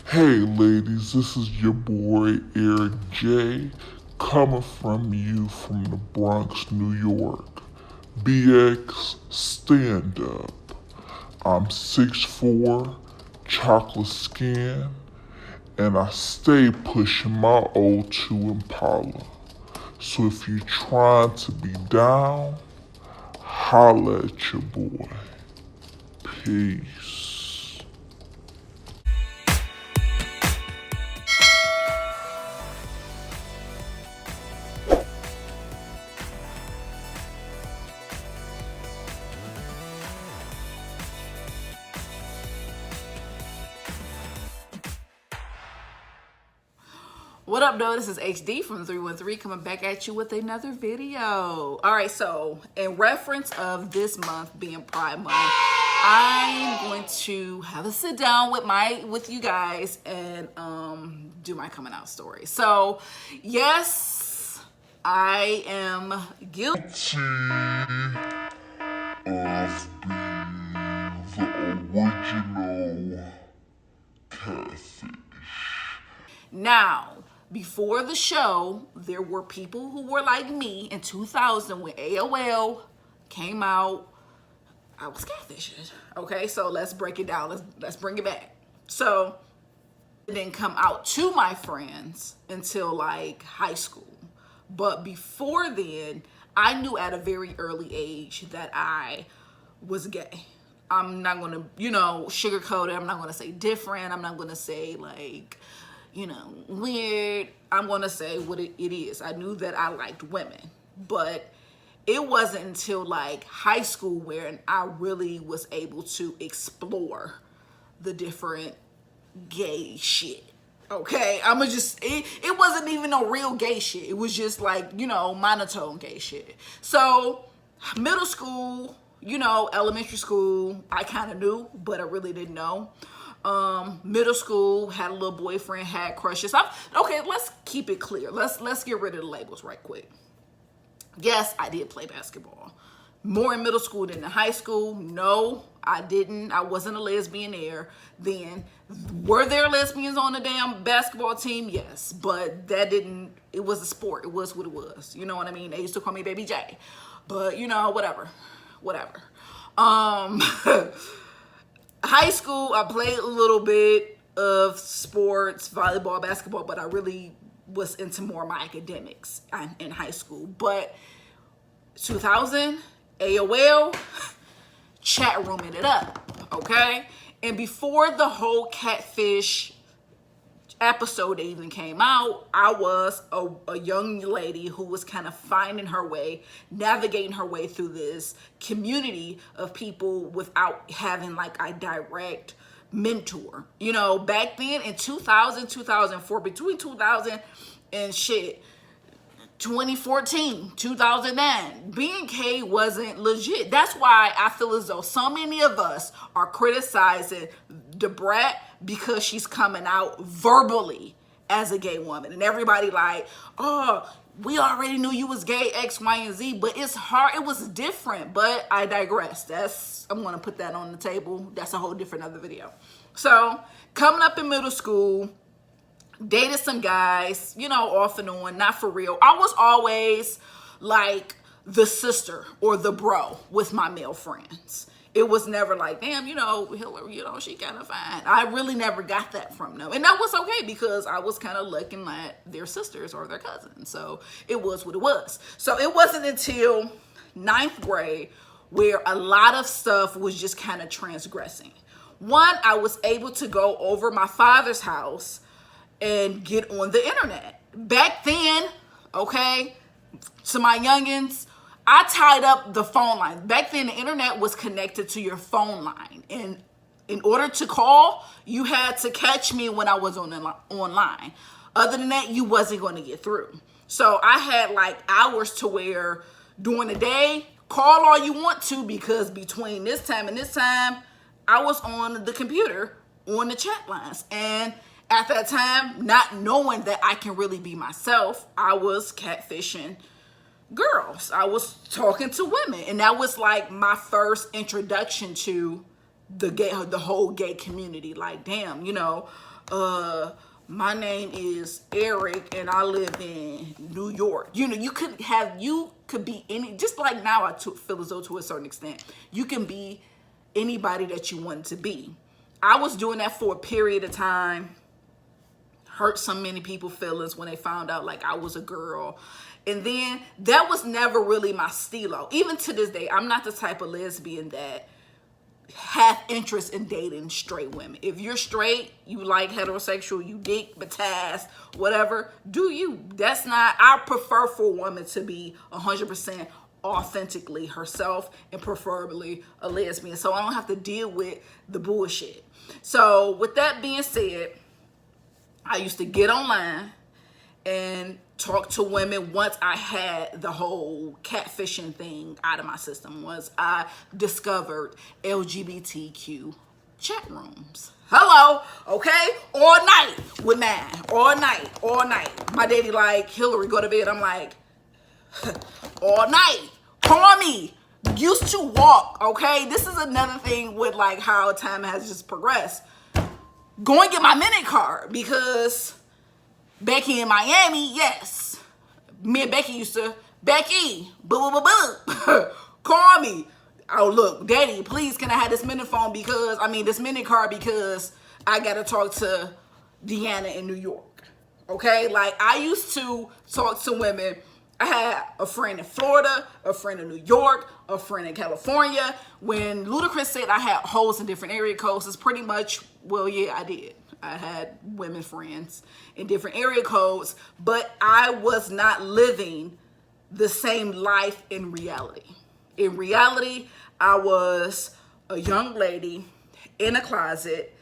Hey ladies, this is your boy Eric J, coming from you from the Bronx, New York. BX Stand Up. I'm 6'4", chocolate skin, and I stay pushing my O2 Impala. So if you're trying to be down, holla at your boy. Peace. What up, though? This is HD from 313 coming back at you with another video. All right, so in reference of this month being Pride Month, I'm going to have a sit down with you guys and do my coming out story. So, yes, I am guilty Of being the original catfish. now. Before the show, there were people who were like me in 2000 when AOL came out. I was catfishing. Okay, so let's break it down. Let's bring it back. So it didn't come out to my friends until like high school. But before then, I knew at a very early age that I was gay. I'm not gonna, sugarcoat it. I'm not gonna say different. I'm not gonna say like, weird. I'm gonna say what it is. I knew that I liked women, but it wasn't until like high school where I really was able to explore the different gay shit. Okay, it wasn't even no real gay shit. It was just like, monotone gay shit. So middle school, elementary school, I kind of knew, but I really didn't know. Middle school, had a little boyfriend, had crushes. Okay, let's keep it clear. Let's get rid of the labels right quick. Yes, I did play basketball. More in middle school than in high school. No, I didn't. I wasn't a lesbian there then. Were there lesbians on the damn basketball team? Yes, but it was a sport. It was what it was. You know what I mean? They used to call me Baby J. But, whatever. Um, High school, I played a little bit of sports, volleyball, basketball, but I really was into more of my academics in high school. But 2000, AOL, chat rooming it up, okay? And before the whole catfish episode even came out, I was a young lady who was kind of finding her way, navigating her way through this community of people without having like a direct mentor. Back then in 2000, 2004, between 2000 and 2014, 2009, being gay wasn't legit. That's why I feel as though so many of us are criticizing Da Brat because she's coming out verbally as a gay woman. And everybody like, oh, we already knew you was gay, X, Y, and Z, but it's hard. It was different, but I digress. I'm going to put that on the table. That's a whole different other video. So coming up in middle school, dated some guys, off and on, not for real. I was always like the sister or the bro with my male friends. It was never like, damn, Hillary, she kind of fine. I really never got that from them. And that was okay because I was kind of looking at their sisters or their cousins. So it was what it was. So it wasn't until ninth grade where a lot of stuff was just kind of transgressing. One, I was able to go over my father's house and get on the internet. Back then, okay, to my youngins, I tied up the phone line. Back then, the internet was connected to your phone line. And in order to call, you had to catch me when I was online. Other than that, you wasn't going to get through. So I had like hours to where during the day, call all you want to, because between this time and this time, I was on the computer on the chat lines. And at that time, not knowing that I can really be myself, I was catfishing girls. I was talking to women. And that was like my first introduction to the whole gay community. Like, damn, my name is Eric and I live in New York. You could be any, just like now I feel as though to a certain extent, you can be anybody that you want to be. I was doing that for a period of time, hurt so many people's feelings when they found out like I was a girl. And then that was never really my stilo. Even to this day, I'm not the type of lesbian that have interest in dating straight women. If you're straight, you like heterosexual, you dick, bataz, whatever, do you. That's not, I prefer for a woman to be 100% authentically herself and preferably a lesbian. So I don't have to deal with the bullshit. So with that being said, I used to get online and talk to women once I had the whole catfishing thing out of my system, once I discovered LGBTQ chat rooms. Hello, okay? All night with man, all night. My daddy like, Hillary, go to bed. I'm like, all night, call me. Used to walk, okay? This is another thing with like how time has just progressed. Go and get my minute card because Becky in Miami, yes. Me and Becky used to, Becky, call me. Oh, look, Daddy, please can I have this minute card because I got to talk to Deanna in New York. Okay? Like, I used to talk to women. I had a friend in Florida, a friend in New York, a friend in California. When Ludacris said I had hoes in different area codes, it's pretty much, well, yeah, I did. I had women friends in different area codes, but I was not living the same life in reality. In reality, I was a young lady in a closet,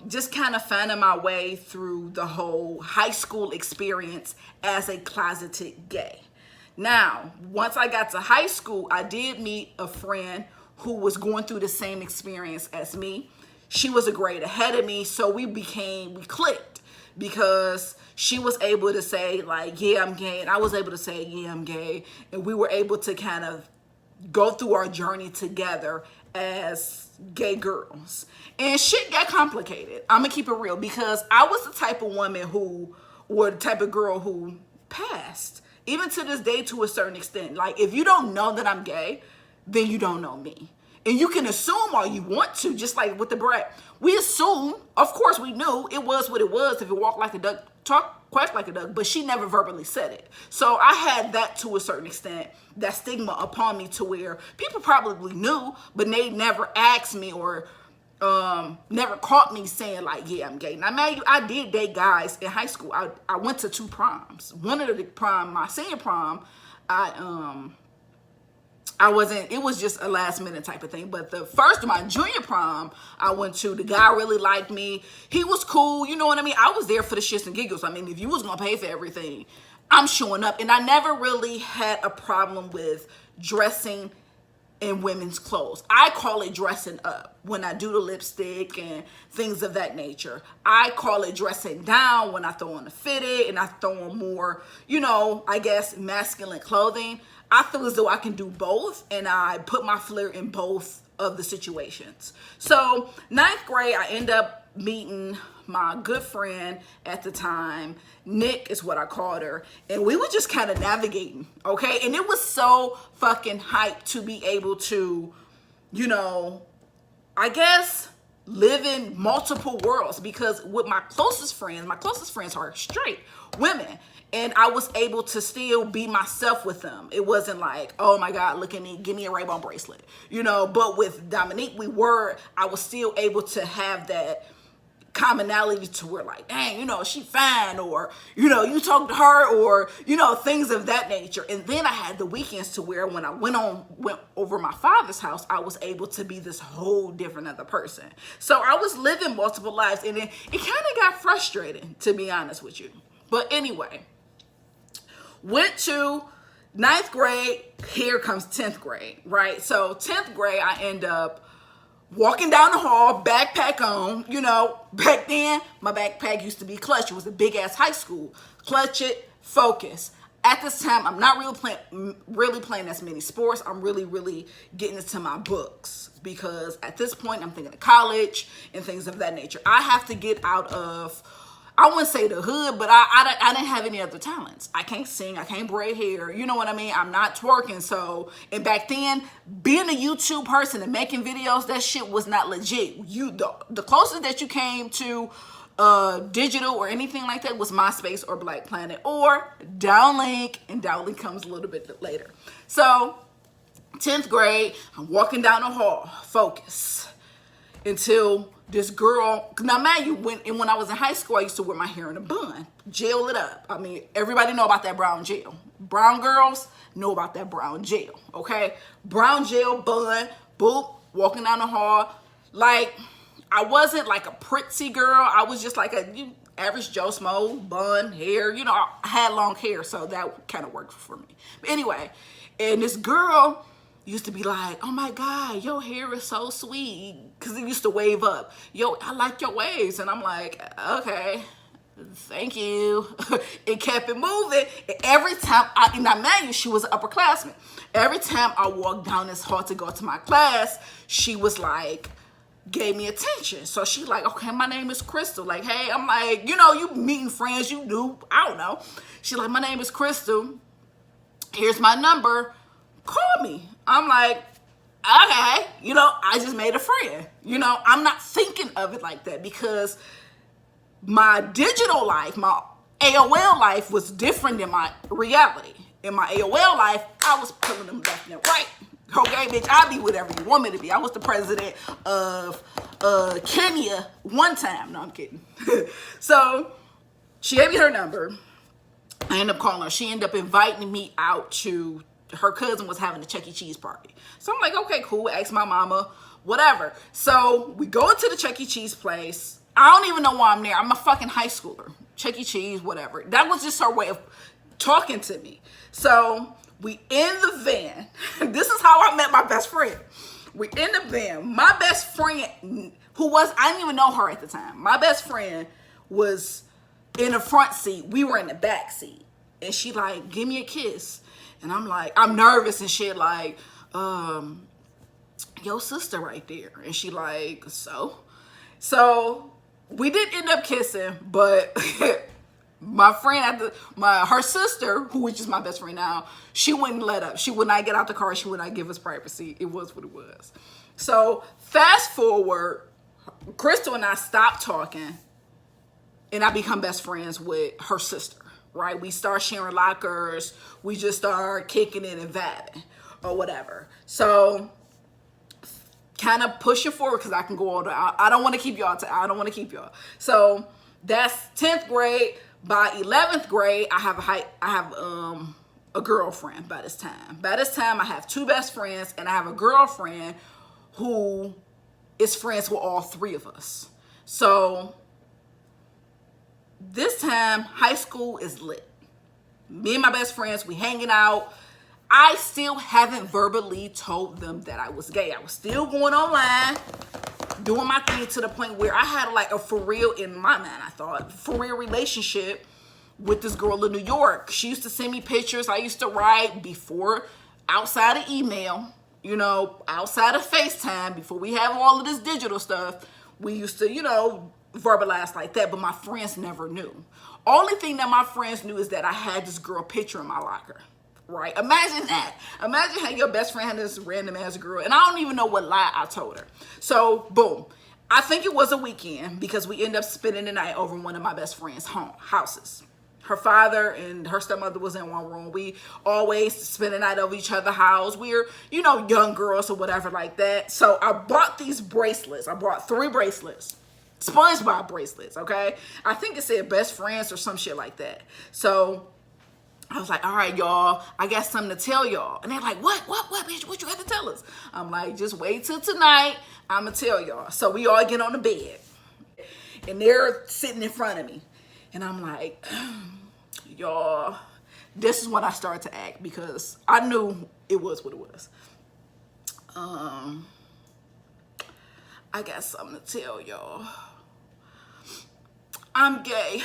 just kind of finding my way through the whole high school experience as a closeted gay. Now, once I got to high school, I did meet a friend who was going through the same experience as me. She was a grade ahead of me, so we clicked because she was able to say like, yeah, I'm gay. And I was able to say, yeah, I'm gay. And we were able to kind of go through our journey together as gay girls. And shit got complicated. I'm gonna keep it real because I was the type of woman or the type of girl who passed. Even to this day, to a certain extent. Like, if you don't know that I'm gay, then you don't know me. And you can assume all you want to, just like with the brat. We assume, of course we knew it was what it was. If you walk like a duck, talk, quack like a duck, but she never verbally said it. So I had that to a certain extent, that stigma upon me to where people probably knew, but they never asked me or never caught me saying like, yeah, I'm gay. Now, I did date guys in high school. I went to 2 proms. One of the prom, my senior prom, I wasn't, it was just a last minute type of thing. But the first, my junior prom I went to, the guy really liked me. He was cool, you know what I mean? I was there for the shits and giggles. I mean, if you was gonna pay for everything, I'm showing up. And I never really had a problem with dressing in women's clothes. I call it dressing up when I do the lipstick and things of that nature. I call it dressing down when I throw on the fitted and I throw on more, I guess, masculine clothing. I feel as though I can do both, and I put my flair in both of the situations. So 9th grade, I end up meeting my good friend at the time. Nick is what I called her. And we were just kind of navigating, okay? And it was so fucking hyped to be able to, I guess, live in multiple worlds. Because with my closest friends are straight women. And I was able to still be myself with them. It wasn't like, oh my God, look at me, give me a Ray-Ban bracelet. But with Dominique, I was still able to have that commonality to where like, dang, she fine, or, you talk to her, or, things of that nature. And then I had the weekends to where when I went over my father's house, I was able to be this whole different other person. So I was living multiple lives, and it kind of got frustrating, to be honest with you. But anyway, went to 9th grade, here comes 10th grade, right? So 10th grade, I end up walking down the hall, backpack on, back then, my backpack used to be Clutch. It was a big ass high school. Clutch it, focus. at this time, I'm not really playing as many sports. I'm really getting into my books, because at this point I'm thinking of college and things of that nature. I have to get out of, I wouldn't say the hood, but I didn't have any other talents. I can't sing, I can't braid hair, you know what I mean? I'm not twerking. So, and back then, being a YouTube person and making videos, that shit was not legit. The closest that you came to digital or anything like that was MySpace or Black Planet or Downlink, and Downlink comes a little bit later. So 10th grade, I'm walking down the hall, focus, until this girl, now mind you, when I was in high school, I used to wear my hair in a bun, gel it up. I mean, everybody know about that brown gel. Brown girls know about that brown gel, okay? Brown gel, bun, boop, walking down the hall. Like, I wasn't like a pretty girl. I was just like a average Joe Smo, bun, hair. You know, I had long hair, so that kind of worked for me. But anyway, and this girl used to be like, oh my God, your hair is so sweet. Because it used to wave up. Yo, I like your waves. And I'm like, okay, thank you. It kept it moving. And every time, now mind you, she was an upperclassman. Every time I walked down this hall to go to my class, she was like, gave me attention. So she like, okay, my name is Crystal. Like, hey, I'm like, you know, you meeting friends, you do, I don't know. She like, my name is Crystal. Here's my number. Call me. I'm like, okay, you know, I just made a friend. You know, I'm not thinking of it like that, because my digital life, my AOL life was different than my reality. In my AOL life, I was pulling them left and right. Okay, bitch, I be whatever you want me to be. I was the president of Kenya one time. No, I'm kidding. So she gave me her number. I ended up calling her. She ended up inviting me out to, her cousin was having a Chuck E. Cheese party. So I'm like, okay, cool. Ask my mama, whatever. So we go into the Chuck E. Cheese place. I don't even know why I'm there. I'm a fucking high schooler. Chuck E. Cheese, whatever. That was just her way of talking to me. So we in the van. This is how I met my best friend. We in the van. My best friend, who was, I didn't even know her at the time. My best friend was in the front seat. We were in the back seat. And she like, give me a kiss. And I'm like, I'm nervous and shit, like, your sister right there. And she like, so? So we did end up kissing, but my friend, her sister, who is just my best friend now, she wouldn't let up. She would not get out the car. She would not give us privacy. It was what it was. So fast forward, Crystal and I stopped talking, and I become best friends with her sister, right? We start sharing lockers. We just start kicking it and vibing or whatever. So kind of pushing forward, because I can go on. I don't want to keep y'all. I don't want to keep y'all. So that's 10th grade. By 11th grade, I have a girlfriend by this time. By this time, I have 2 best friends, and I have a girlfriend who is friends with all 3 of us. So this time, high school is lit. Me and my best friends, we hanging out. I still haven't verbally told them that I was gay. I was still going online, doing my thing, to the point where I had like a for real, in my mind, I thought, for real relationship with this girl in New York. She used to send me pictures. I used to write before, outside of email, you know, outside of FaceTime, before we have all of this digital stuff. We used to, you know, verbalize like that, but my friends never knew. Only thing that my friends knew is that I had this girl picture in my locker. Right? Imagine that. Imagine how your best friend had this random ass girl, and I don't even know what lie I told her. So, boom. I think it was a weekend, because we ended up spending the night over in one of my best friend's houses. Her father and her stepmother was in one room. We always spend the night over each other's house. We're, you know, young girls or whatever like that. So I bought these bracelets. I bought 3 bracelets. SpongeBob bracelets, okay? I think it said best friends or some shit like that. So I was like, all right, y'all, I got something to tell y'all. And they're like, what, bitch, what you have to tell us? I'm like, just wait till tonight. I'm going to tell y'all. So we all get on the bed, and they're sitting in front of me. And I'm like, y'all, this is when I started to act, because I knew it was what it was. I got something to tell y'all. I'm gay.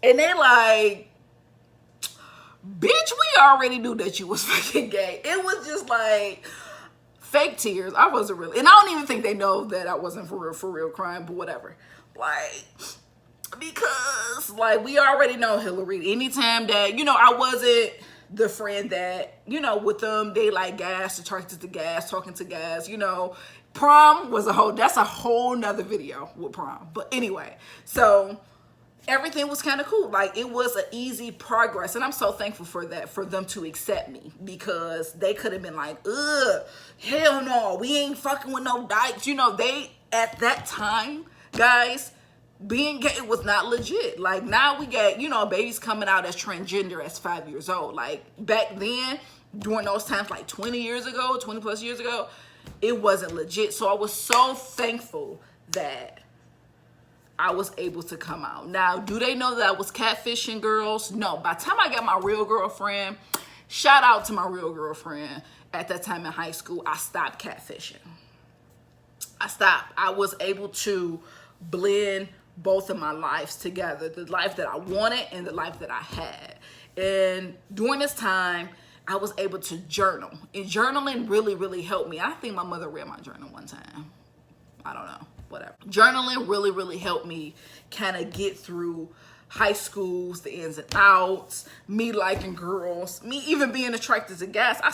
And they like, bitch, we already knew that you was fucking gay. It was just like fake tears. I wasn't really, and I don't even think they know that I wasn't for real crying, but whatever. Like, because like we already know Hillary. Anytime that, you know, I wasn't the friend that, you know, with them, they like gas, attracted to gas, talking to gas, you know. Prom was that's a whole nother video with prom. But anyway, so everything was kind of cool. Like, it was an easy progress. And I'm so thankful for that, for them to accept me, because they could have been like, ugh, hell no, we ain't fucking with no dykes. You know, they, at that time, guys, being gay was not legit. Like, now we get, you know, babies coming out as transgender as 5 years old. Like, back then, during those times, like 20 years ago, 20 plus years ago, it wasn't legit. So I was so thankful that I was able to come out. Now, do they know that I was catfishing girls? No. By the time I got my real girlfriend, shout out to my real girlfriend, at that time in high school, I stopped catfishing. I stopped. I was able to blend both of my lives together, the life that I wanted and the life that I had. And during this time, I was able to journal. And journaling really, really helped me. I think my mother read my journal one time. I don't know. Whatever. Journaling really, really helped me kind of get through high schools, the ins and outs, me liking girls, me even being attracted to guys. I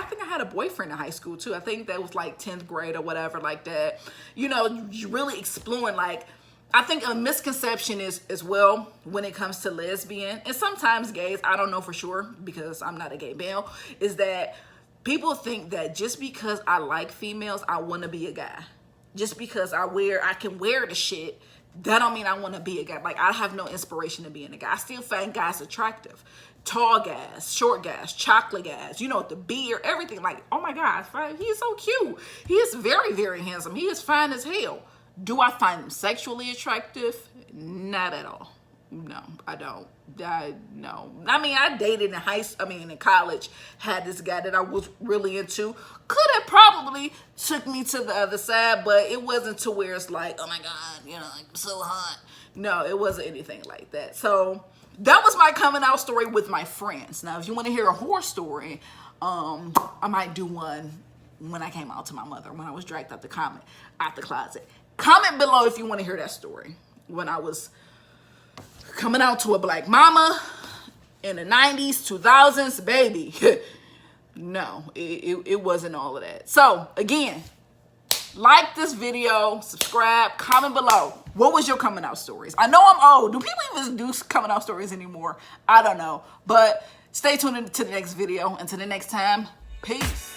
think I had a boyfriend in high school too. I think that was like 10th grade or whatever like that. You know, you really exploring. Like, I think a misconception is as well when it comes to lesbian and sometimes gays, I don't know for sure because I'm not a gay male, is that people think that just because I like females, I want to be a guy. Just because I can wear the shit, that don't mean I want to be a guy. Like, I have no inspiration to being a guy. I still find guys attractive. Tall guys, short guys, chocolate guys, you know, the beard, everything. Like, oh my God, he is so cute. He is very, very handsome. He is fine as hell. Do I find him sexually attractive? Not at all. No, I don't. No. I mean, I dated in college, had this guy that I was really into. Could have probably took me to the other side, but it wasn't to where it's like, oh my God, you know, I'm so hot. No, it wasn't anything like that. So that was my coming out story with my friends. Now, if you want to hear a horror story, I might do one when I came out to my mother, when I was dragged out the closet. Comment below if you want to hear that story. When I was coming out to a black mama in the 90s, 2000s, baby. No, it wasn't all of that. So, again, like this video, subscribe, comment below. What was your coming out stories? I know I'm old. Do people even do coming out stories anymore? I don't know. But stay tuned to the next video. Until the next time, peace.